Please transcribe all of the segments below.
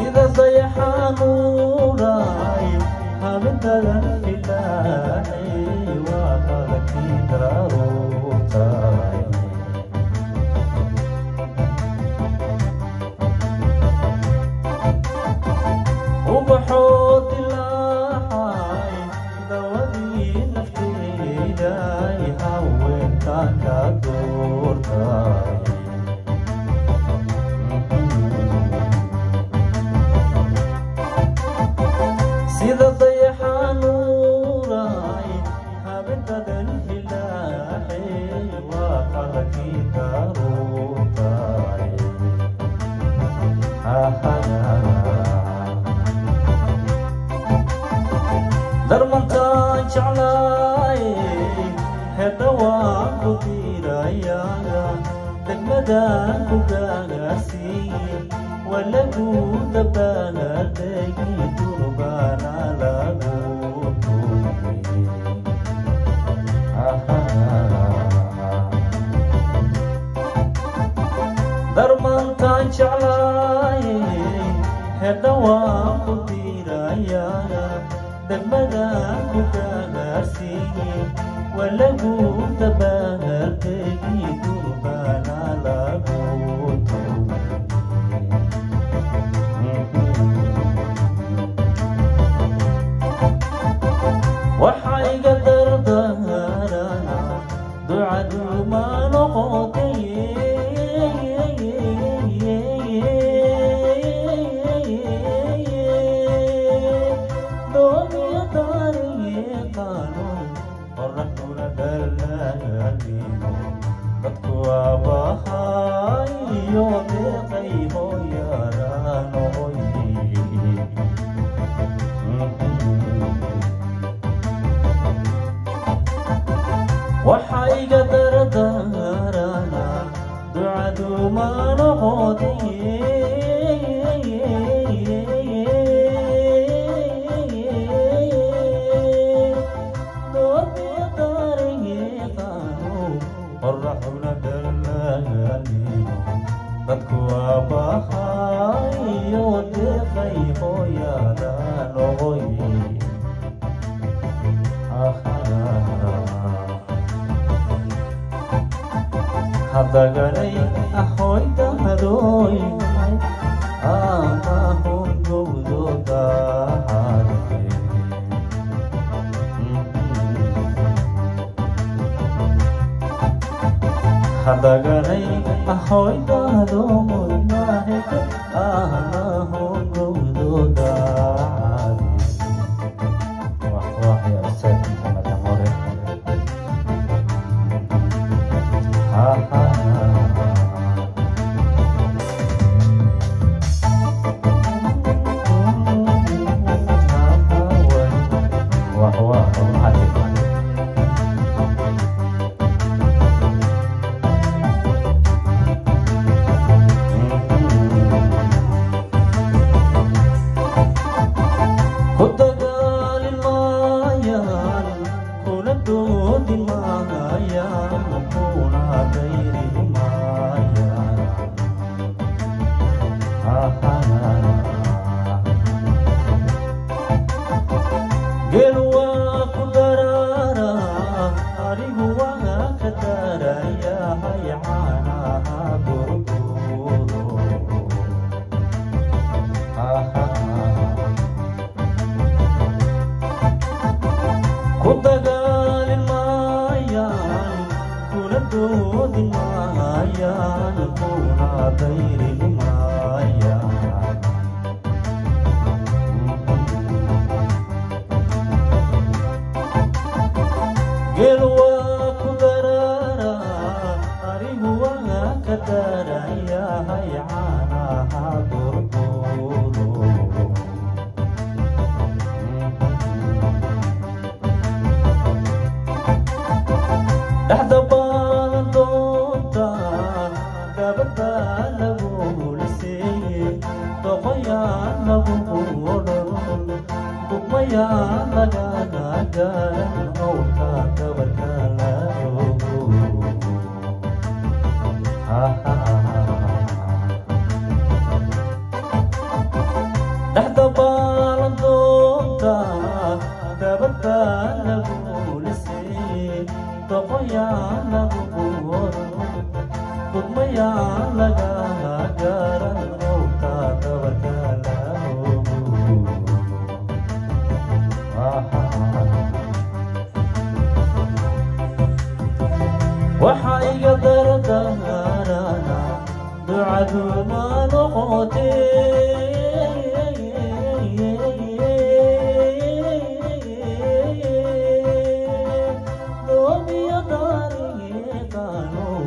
sida dayaxanuuray habintadan ilaahay waa qalkii daruurtay ubaxood ilaahay dawadii nafteeday haweentan ka doortay sida dayaxanuuray habintadan ilaahay waa qalkii daruurtay darmantaan jeclaay hedha waan ku diirayaa degmadaan ku gaagaarsiiye waa lagu dabaaldegi durbaana lagu tuuye darmantaan jeclaay hedha waan ku diirayaa degmadaan ku gaagaarsiiye waa lagu dabaaldegi durbaana lagu tuuye waxaa iga dardaarana ducadu ma noqotaye doomiya taariiqaano qoraxduna dhalaalimo dadku aabbahay iyo deeqay hooyaraanoy waxaa iga dardaarana ducadu ma noqotaye doomiya taariiqaano qoraxduna dhalaalimo dadku aabbahay iyo deeqay hooyaraanoy hadaganay ahoy dahadoy amahon gowdo dahade hadaganay ahoy dahadoy maheke amahon gowdo dahade wah ya Ustaz Muhammad Amore تحت بالدوتا دبتا لبولسي تقويا لبور تقويا لغا جارا موتا تبركالا وحي دردارانا دعاء ما نقوتي دومي داري كانوا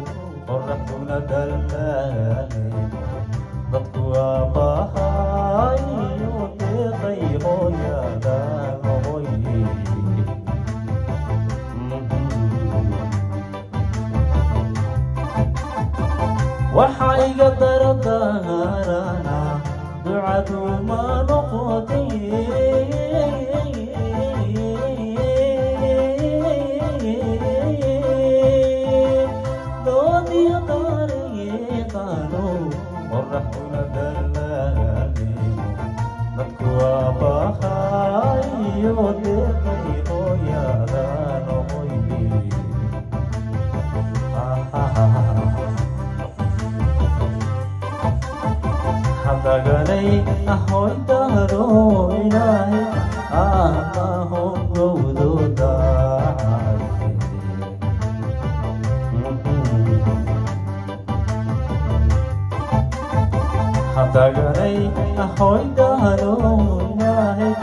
قرحتنا دلالي ضدكوا بهاي وتطيبو يا دالوي وحي دردارانا دعاء ما نقوتي دوني طريقانو ورحنا دلالي نتكوى بخاي ودقيقو يا دانوي حدقني أحوي دارو إلهي أماهم قودو داعي حدقني أحوي دارو إلهي